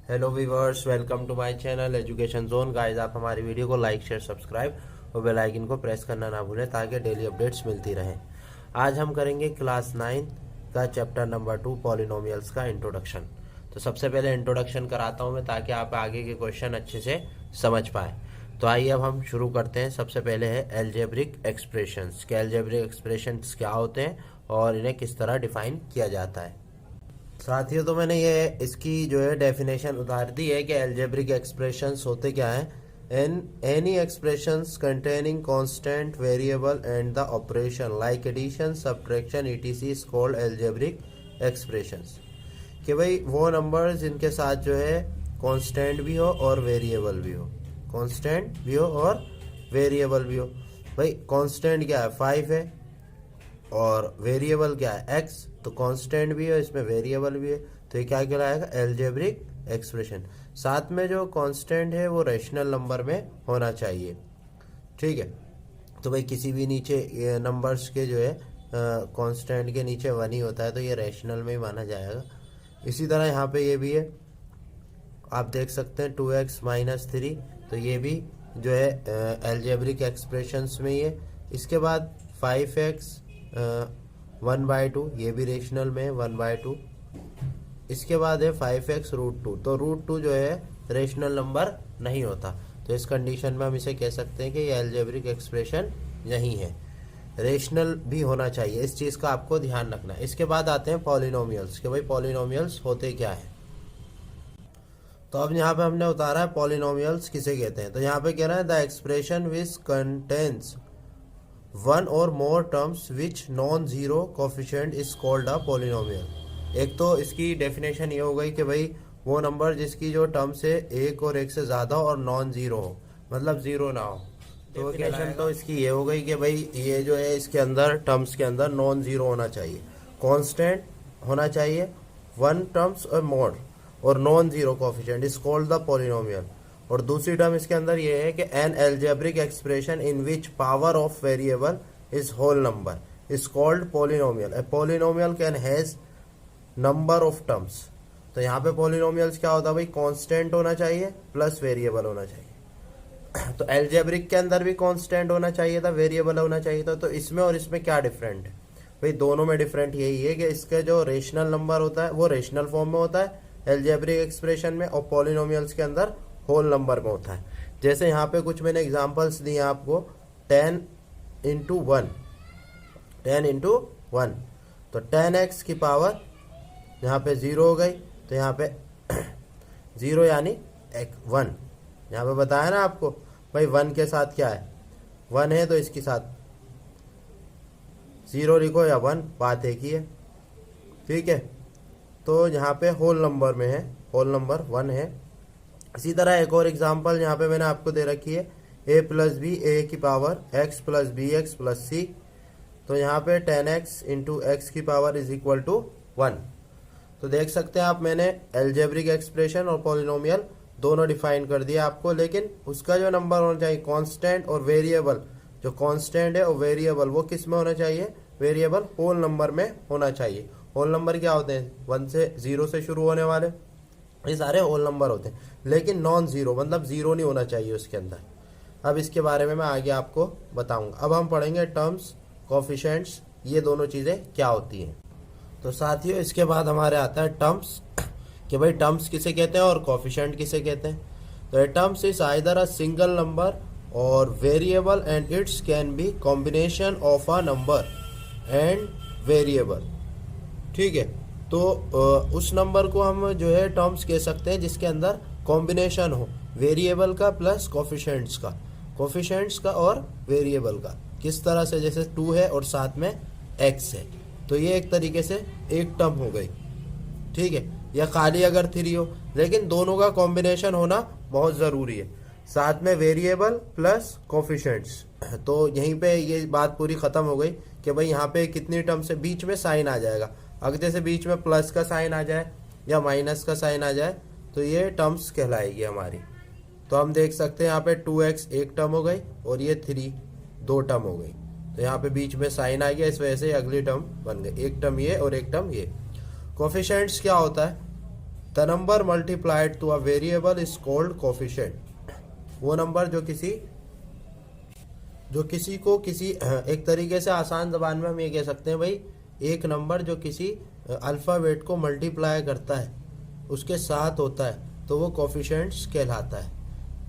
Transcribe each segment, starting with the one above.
Hello viewers, welcome to my channel education zone. Guys, आप हमारी video को like share subscribe और bell icon को प्रेस करना ना भूलें ताकि डेली अपडेट्स मिलती रहें। आज हम करेंगे क्लास 9 का चैप्टर नंबर 2 पॉलिनोमियल्स का इंट्रोडक्शन। तो सबसे पहले इंट्रोडक्शन कराता हूं मैं ताकि आप आगे के क्वेश्चन अच्छे से समझ पाए। तो आइए अब हम शुरू करते हैं। सबसे पहले है एल्जेब्रिक एक्सप्रेशंस। कि एल्जेब्रिक एक्सप्रेशंस क्या होते हैं और इन्हें किस तरह डिफाइन किया जाता है। साथियों, तो मैंने ये इसकी जो है डेफिनेशन उतार दी है कि एल्जेब्रिक एक्सप्रेशंस होते क्या हैं। Any expressions containing constant variable and the operation like addition subtraction ETC is called algebraic expressions. कि भाई वो नंबर जिनके साथ जो है कांस्टेंट भी हो और वेरिएबल भी हो, कांस्टेंट भी हो और वेरिएबल भी हो। भाई कांस्टेंट क्या है, 5 है, और वेरिएबल क्या है, एक्स। तो कांस्टेंट भी है, इसमें वेरिएबल भी है, तो ये क्या कहलाएगा, एल्जेब्रिक एक्सप्रेशन। साथ में जो कांस्टेंट है वो रेशनल नंबर में होना चाहिए। ठीक है, तो भाई किसी भी नीचे नंबर्स के जो है कांस्टेंट के नीचे 1 ही होता है, तो ये रेशनल में ही माना जाएगा। इसी तरह यहाँ पे ये भी है, आप देख सकते हैं 2x - 3, तो ये भी जो है एल्जेब्रिक एक्सप्रेशंस में ही है। इसके बाद 5x 1/2, ये भी रेशनल में है 1/2। इसके बाद है 5x √2, तो √2 जो है रेशनल नंबर नहीं होता, तो इस कंडीशन में हम इसे कह सकते हैं कि ये एल्जेब्रिक एक्सप्रेशन नहीं है, रेशनल भी होना चाहिए। इस चीज़ का आपको ध्यान रखना है। इसके बाद आते हैं पॉलिनोमियल्स, कि भाई पॉलिनोमियल्स होते क्या है। तो अब यहाँ पे हमने उतारा है पॉलिनोमियल्स किसे कहते हैं। तो यहाँ पे कह रहा है the expression which contains one or more terms which non zero coefficient is called a polynomial. एक तो इसकी डेफिनेशन ये हो गई कि भाई वो नंबर जिसकी जो टर्म्स है एक और एक से ज़्यादा और नॉन जीरो हो, मतलब जीरो ना हो। तो डेफिनेशन तो इसकी ये हो गई कि भाई ये जो है इसके अंदर टर्म्स के अंदर नॉन जीरो होना चाहिए, कांस्टेंट होना चाहिए, 1 टर्म्स और मोर, और non zero coefficient is called the polynomial. और दूसरी टर्म इसके अंदर ये है कि an algebraic expression in which power of variable is whole number is called polynomial. A polynomial can has number of terms. तो यहाँ पे पॉलिनोमियल्स क्या होता है भाई, कांस्टेंट होना चाहिए प्लस वेरिएबल होना चाहिए। तो एल्जेब्रिक के अंदर भी कांस्टेंट होना चाहिए था, वेरिएबल होना चाहिए था। तो इसमें और इसमें क्या डिफरेंट है भाई, दोनों में डिफरेंट यही है कि इसके जो रेशनल नंबर होता है वो रेशनल फॉर्म में होता है एल्जेब्रिक एक्सप्रेशन में, और पॉलिनोमियल्स के अंदर होल नंबर में होता है। जैसे यहाँ पे कुछ मैंने एग्जांपल्स दिए आपको, 10 × 1, 10 × 1, तो 10x की पावर यहाँ पे 0 हो गई, तो यहाँ पे 0 यानी 1। यहाँ पे बताया ना आपको भाई 1 के साथ क्या है, 1 है, तो इसके साथ 0 लिखो या 1, बात एक ही है। ठीक है, तो यहाँ पे होल नंबर में है, होल नंबर 1 है। इसी तरह एक और एग्जांपल यहाँ पे मैंने आपको दे रखी है, a + b a की पावर x + bx + c। तो यहाँ पे 10x × x की पावर इज इक्वल टू 1। तो देख सकते हैं आप, मैंने एल्जेब्रिक एक्सप्रेशन और पॉलिनोमियल दोनों डिफाइन कर दिया आपको, लेकिन उसका जो नंबर होना चाहिए कांस्टेंट और वेरिएबल, जो कांस्टेंट है और वेरिएबल वो किस में होना चाहिए, वेरिएबल होल नंबर में होना चाहिए। होल नंबर क्या होते हैं, 1 से 0 से शुरू होने वाले, ये सारे होल नंबर होते हैं, लेकिन नॉन जीरो मतलब जीरो नहीं होना चाहिए उसके अंदर। अब इसके बारे में मैं आगे आपको बताऊंगा। अब हम पढ़ेंगे टर्म्स, कोफिशिएंट्स, ये दोनों चीज़ें क्या होती हैं। तो साथियों, इसके बाद हमारे आता है टर्म्स, कि भाई टर्म्स किसे कहते हैं और कोफिशिएंट किसे कहते हैं। तो terms is either a single number or variable and it's can be combination of a number and variable. ठीक है, तो उस नंबर को हम जो है टर्म्स कह सकते हैं जिसके अंदर कॉम्बिनेशन हो वेरिएबल का प्लस कोफिशिएंट्स का और वेरिएबल का। किस तरह से, जैसे 2 है और साथ में x है, तो ये एक तरीके से एक टर्म हो गई। ठीक है, या खाली अगर 3 हो, लेकिन दोनों का कॉम्बिनेशन होना बहुत ज़रूरी है, साथ में वेरिएबल प्लस कोफिशिएंट्स। तो यहीं पे ये बात पूरी ख़त्म हो गई कि भाई यहाँ पे कितनी टर्म से बीच में साइन आ जाएगा। अगर जैसे बीच में प्लस का साइन आ जाए या माइनस का साइन आ जाए तो ये टर्म्स कहलाएगी हमारी। तो हम देख सकते हैं यहाँ पे 2x एक टर्म हो गई और ये 3 2 टर्म हो गई, तो यहाँ पे बीच में साइन आ गया, इस वजह से अगली टर्म बन गई, एक टर्म ये और एक टर्म ये। कोफिशिएंट्स क्या होता है, the number multiplied to a variable is called coefficient. वो नंबर जो किसी को किसी एक तरीके से आसान जबान में हम ये कह सकते हैं भाई, एक नंबर जो किसी अल्फ़ाबेट को मल्टीप्लाई करता है उसके साथ होता है तो वो कोफिशिएंट्स कहलाता है।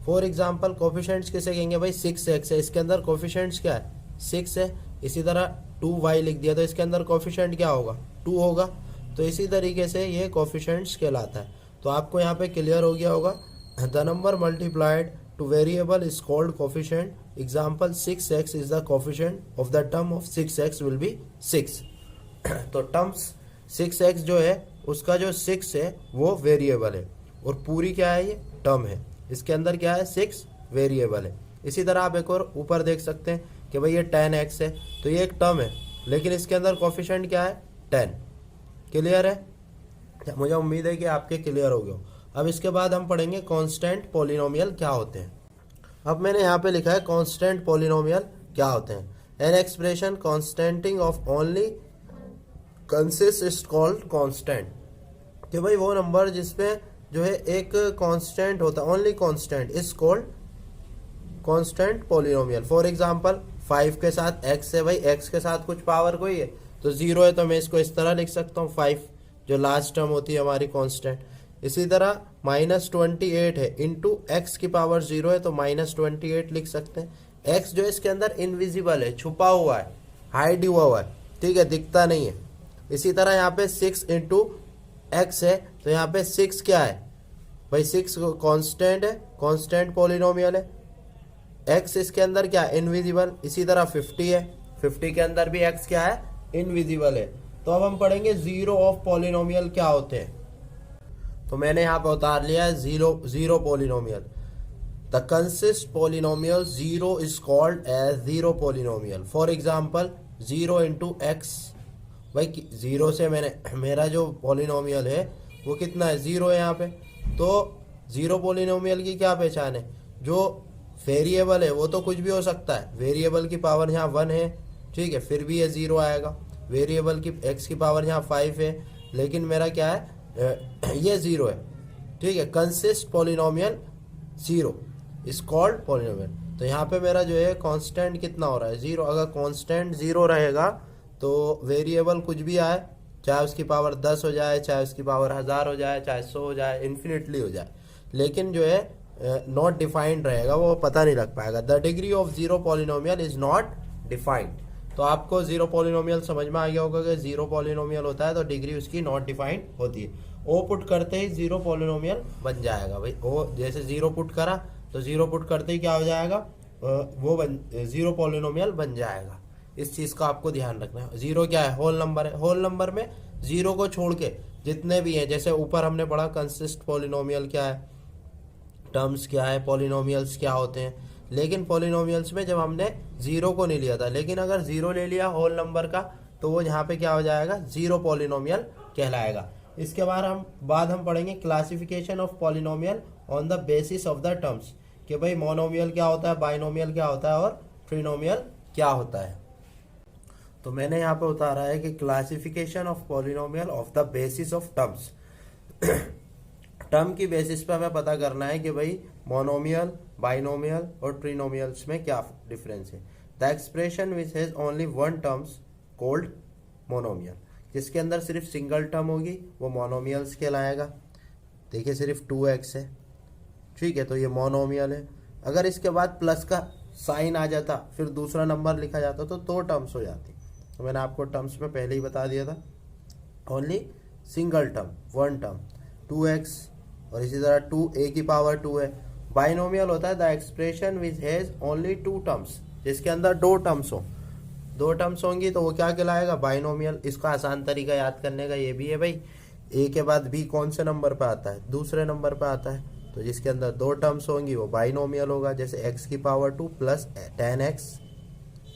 फॉर एग्जांपल कोफिशिएंट्स किसे कहेंगे भाई, 6x है, इसके अंदर कोफिशिएंट्स क्या है, 6 है। इसी तरह 2y लिख दिया तो इसके अंदर कोफिशिएंट क्या होगा, 2 होगा। तो इसी तरीके से ये कोफिशिएंट्स कहलाता है। तो आपको यहाँ पे क्लियर हो गया होगा, the number multiplied two variable is called coefficient. Example 6x is the coefficient of the term of 6x will be 6। तो टर्म्स 6x जो है उसका जो 6 है वो वेरिएबल है और पूरी क्या है, ये टर्म है। इसके अंदर क्या है, 6 वेरिएबल है। इसी तरह आप एक और ऊपर देख सकते हैं कि भाई ये 10x है, तो ये एक टर्म है लेकिन इसके अंदर कोफिशिएंट क्या है, 10। क्लियर है, मुझे उम्मीद है कि आपके क्लियर हो गया। अब इसके बाद हम पढ़ेंगे कांस्टेंट पॉलिनोमियल क्या होते हैं। अब मैंने यहाँ पे लिखा है कांस्टेंट पॉलिनोमियल क्या होते हैं। An expression consisting of only consist is called constant. कि भाई वो नंबर जिसमें जो है एक कांस्टेंट होता है, only constant is called constant polynomial. For example 5 के साथ x है, भाई x के साथ कुछ पावर कोई है तो 0 है, तो मैं इसको इस तरह लिख सकता हूँ 5, जो लास्ट टर्म होती है हमारी कांस्टेंट। इसी तरह -28 है, इंटू एक्स की पावर 0 है तो -28 लिख सकते हैं। x जो है इसके अंदर इनविजिबल है, छुपा हुआ है, हाइड हुआ है, ठीक है, दिखता नहीं है। इसी तरह यहाँ पे 6 इंटू एक्स है तो यहाँ पे 6 क्या है भाई, 6 कांस्टेंट है, कांस्टेंट पॉलिनोमियल है। x इसके अंदर क्या है, इनविजिबल। इसी तरह 50 है, 50 के अंदर भी x क्या है, इनविजिबल है। तो अब हम पढ़ेंगे जीरो ऑफ पॉलिनोमियल क्या होते हैं। तो मैंने यहाँ पे उतार लिया है zero polynomial. The consist polynomial zero is called as zero polynomial. For example 0 into X, भाई 0 से मेरा जो पॉलिनोमियल है वो कितना है, 0 है यहाँ पे। तो जीरो पॉलिनोमियल की क्या पहचान है, जो वेरिएबल है वो तो कुछ भी हो सकता है, वेरिएबल की पावर यहाँ 1 है, ठीक है, फिर भी ये 0 आएगा। वेरिएबल की x की पावर यहाँ 5 है लेकिन मेरा क्या है, ये 0 है, ठीक है। Consist polynomial zero is called polynomial. तो यहाँ पे मेरा जो है कांस्टेंट कितना हो रहा है, 0। अगर कांस्टेंट 0 रहेगा तो वेरिएबल कुछ भी आए, चाहे उसकी पावर 10 हो जाए, चाहे उसकी पावर 1000 हो जाए, चाहे 100 हो जाए, इन्फिनिटली हो जाए, लेकिन जो है नॉट डिफाइंड रहेगा, वो पता नहीं लग पाएगा। The degree of zero polynomial is not defined. तो आपको जीरो पॉलिनोमियल समझ में आ गया होगा कि जीरो पॉलिनोमियल होता है तो डिग्री उसकी नॉट डिफाइंड होती है। ओ पुट करते ही जीरो पॉलिनोमियल बन जाएगा भाई। ओ जैसे 0 पुट करा तो 0 पुट करते ही क्या हो जाएगा, वो जीरो पॉलिनोमियल बन जाएगा। इस चीज का आपको ध्यान रखना है। 0 क्या है, होल नंबर है। होल नंबर में 0 को छोड़ के जितने भी हैं, जैसे ऊपर हमने पढ़ा कंसिस्ट पॉलिनोमियल क्या है, टर्म्स क्या है, पॉलिनोमियल्स क्या होते हैं। लेकिन पॉलिनोमियल्स में जब हमने 0 को नहीं लिया था, लेकिन अगर 0 ले लिया होल नंबर का तो वो यहाँ पे क्या हो जाएगा, जीरो पॉलिनोमियल कहलाएगा। इसके बाद हम पढ़ेंगे classification of polynomial on the basis of the terms, कि भाई मोनोमियल क्या होता है, बाइनोमियल क्या होता है और ट्रिनोमियल क्या होता है। तो मैंने यहाँ पे उतारा है कि classification of polynomial of the basis of terms. Term की बेसिस पे हमें पता करना है कि भाई मोनोमियल, बाइनोमियल और ट्रिनोमियल्स में क्या डिफरेंस है। The expression which has only one terms called monomial. जिसके अंदर सिर्फ सिंगल टर्म होगी वो मोनोमियल्स कहलाएगा। देखिए सिर्फ 2x है, ठीक है, तो ये मोनोमियल है। अगर इसके बाद प्लस का साइन आ जाता, फिर दूसरा नंबर लिखा जाता तो 2 टर्म्स हो जाती। तो मैंने आपको टर्म्स में पहले ही बता दिया था, only single term, one term 2x, और इसी तरह 2a की पावर 2 है। बाइनोमियल होता है the expression which has only 2 terms, जिसके अंदर 2 टर्म्स हो, 2 टर्म्स होंगी तो वो क्या कहलाएगा, बाइनोमियल। इसका आसान तरीका याद करने का ये भी है भाई, a के बाद b कौन से नंबर पे आता है, दूसरे नंबर पे आता है, तो जिसके अंदर 2 टर्म्स होंगी वो बाइनोमियल होगा। जैसे x की पावर 2 प्लस 10x,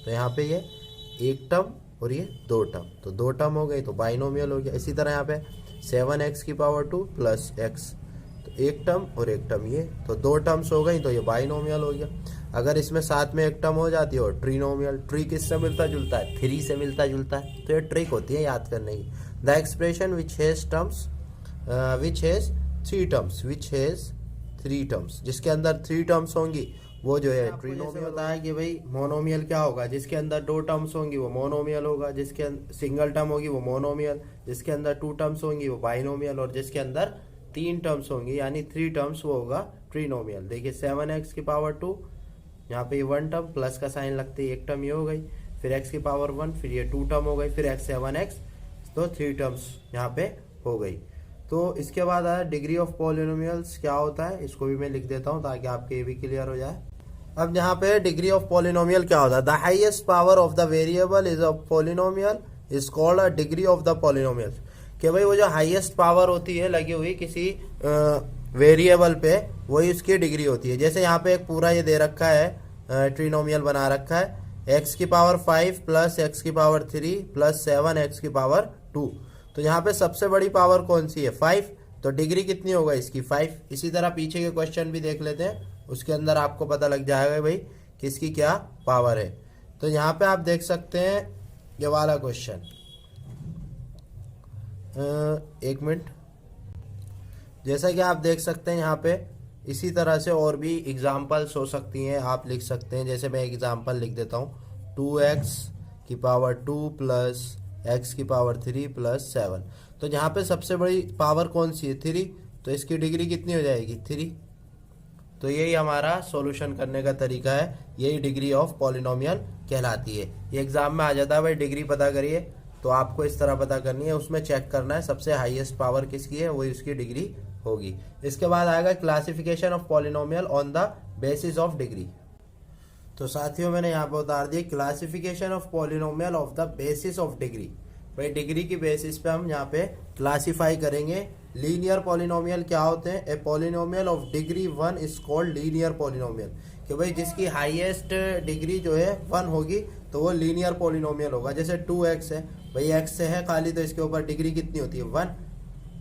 तो यहाँ पे ये 1 टर्म और ये 2 टर्म, तो 2 टर्म हो गई तो बाइनोमियल हो गया। इसी तरह यहाँ पे 7x की पावर 2 प्लस x, तो 1 टर्म और 1 टर्म, ये तो 2 टर्म्स हो गई तो ये बाइनोमियल हो गया। अगर इसमें साथ में 1 टर्म हो जाती है और ट्रिनोमियल, ट्री किससे मिलता जुलता है, 3 से मिलता जुलता है, तो ये ट्रिक होती है याद करने की। The expression which has terms which has 3 terms, which has 3 terms, जिसके अंदर 3 टर्म्स होंगी वो जो है ट्रिनोमियल होता है। कि भाई मोनोमियल क्या होगा, जिसके अंदर 2 टर्म्स होंगी वो मोनोमियल होगा, जिसके सिंगल टर्म होगी वो मोनोमियल, जिसके अंदर 2 टर्म्स होंगी वो बाइनोमियल, और जिसके अंदर 3 टर्म्स होंगी यानी 3 टर्म्स वो होगा ट्रिनोमियल। देखिए 7x की पावर 2, यहाँ पे 1 टर्म प्लस का साइन लगते ही 1 टर्म ये हो गई, फिर x की पावर 1, फिर ये 2 टर्म हो गई, फिर x 7x, तो 3 टर्म्स यहाँ पे हो गई। तो इसके बाद आया डिग्री ऑफ पॉलिनोमियल्स क्या होता है, इसको भी मैं लिख देता हूँ ताकि आपके ये भी क्लियर हो जाए। अब यहाँ पे डिग्री ऑफ पॉलिनोमियल क्या होता है, the highest power of the variable is a polynomial is called a degree of the polynomial. कि भाई वो जो हाईएस्ट पावर होती है लगी हुई किसी वेरिएबल पे, वही उसकी डिग्री होती है। जैसे यहाँ पे एक पूरा ये दे रखा है ट्रिनोमियल बना रखा है, x की पावर 5 प्लस x की पावर 3 प्लस 7x की पावर 2। तो यहाँ पे सबसे बड़ी पावर कौन सी है, 5, तो डिग्री कितनी होगा इसकी 5। इसी तरह पीछे के क्वेश्चन भी देख लेते हैं, उसके अंदर आपको पता लग जाएगा भाई किसकी क्या पावर है। तो यहाँ पे आप देख सकते हैं ये वाला क्वेश्चन, एक मिनट, जैसा कि आप देख सकते हैं यहाँ पे इसी तरह से और भी एग्जाम्पल्स हो सकती हैं, आप लिख सकते हैं। जैसे मैं एग्जाम्पल लिख देता हूँ, 2x की पावर 2 प्लस x की पावर 3 प्लस 7। तो यहाँ पे सबसे बड़ी पावर कौन सी है, 3, तो इसकी डिग्री कितनी हो जाएगी 3। तो यही हमारा सॉल्यूशन करने का तरीका है, यही डिग्री ऑफ पॉलिनोमियल कहलाती है। ये एग्जाम में आ जाता है भाई डिग्री पता करिए, तो आपको इस तरह पता करनी है, उसमें चेक करना है सबसे हाईएस्ट पावर किसकी है, वही उसकी डिग्री होगी। इसके बाद आएगा classification of polynomial on the basis of degree. तो साथियों मैंने यहाँ पे उतार दिया classification of polynomial of the basis of degree. भाई डिग्री की बेसिस पे हम यहाँ पे क्लासिफाई करेंगे। लीनियर पॉलिनोमियल क्या होते हैं, a polynomial of degree 1 is called linear polynomial. कि भाई जिसकी हाईएस्ट डिग्री जो है 1 होगी तो वो लीनियर पॉलिनोमियल होगा। जैसे 2x है, भाई x से है खाली तो इसके ऊपर डिग्री कितनी होती है 1,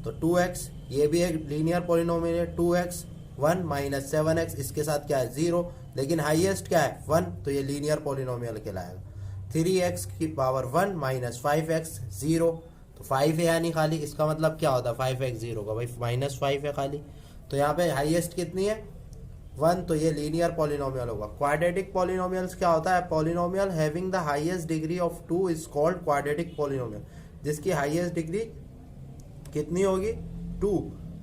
तो 2x, ये भी एक लीनियर पॉलिनोमियल है। 2x 1 माइनस 7x, इसके साथ क्या है 0, लेकिन हाईएस्ट क्या है 1, तो ये लीनियर पॉलिनोमियल कहलाएगा। 3x की पावर 1 माइनस 5x 0, तो 5 है यानी खाली, इसका मतलब क्या होता है 5x 0 का, भाई माइनस 5 है खाली, तो यहाँ पे हाईएस्ट कितनी है 1, तो ये लीनियर पॉलिनोमियल होगा। क्वाड्रेटिक पॉलिनोमियल्स क्या होता है, polynomial having the highest degree of 2 is called quadratic polynomial. जिसकी हाईएस्ट डिग्री कितनी होगी 2,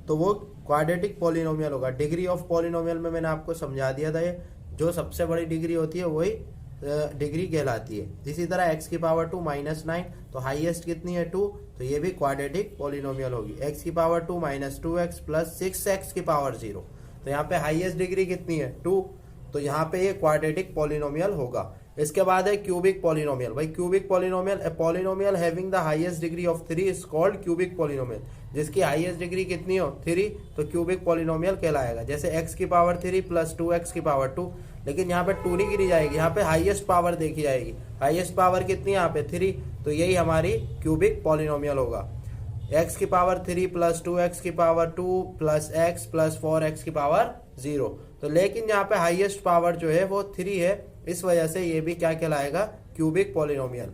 तो वो क्वाड्रेटिक पॉलिनोमियल होगा। डिग्री ऑफ पॉलिनोमियल में मैंने आपको समझा दिया था, ये जो सबसे बड़ी डिग्री होती है वही डिग्री कहलाती है। इसी तरह x की पावर 2 माइनस 9, तो हाईएस्ट कितनी है 2, तो ये भी क्वाड्रेटिक पॉलिनोमियल होगी। x की power 2 minus 2x plus 6x की पावर 0, तो यहाँ पे हाईएस्ट डिग्री कितनी है 2, तो यहाँ पे ये क्वाड्रेटिक पॉलिनोमियल होगा। इसके बाद है क्यूबिक पॉलिनोमियल। भाई cubic polynomial, a polynomial having the highest degree of 3 is called cubic polynomial. जिसकी हाईएस्ट डिग्री कितनी हो 3, तो क्यूबिक पॉलिनोमियल कहलाएगा। जैसे x की पावर 3 प्लस 2x की पावर 2, लेकिन यहाँ पे 2 नहीं गिरी जाएगी, यहाँ पे हाईएस्ट पावर देखी जाएगी। हाईएस्ट पावर कितनी है यहाँ पे 3, तो यही हमारी क्यूबिक पॉलिनोमियल होगा। x की पावर 3 प्लस 2x की power 2 plus x plus 4x की पावर 0, तो लेकिन यहाँ पे हाईएस्ट पावर जो है वो 3 है, इस वजह से ये भी क्या कहलाएगा क्यूबिक पॉलिनोमियल।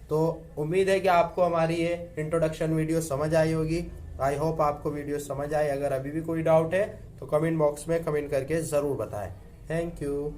तो उम्मीद है कि आपको हमारी ये इंट्रोडक्शन वीडियो समझ आई होगी। आई होप आपको वीडियो समझ आए। अगर अभी भी कोई डाउट है तो कमेंट बॉक्स में कमेंट करके ज़रूर बताएं। Thank you.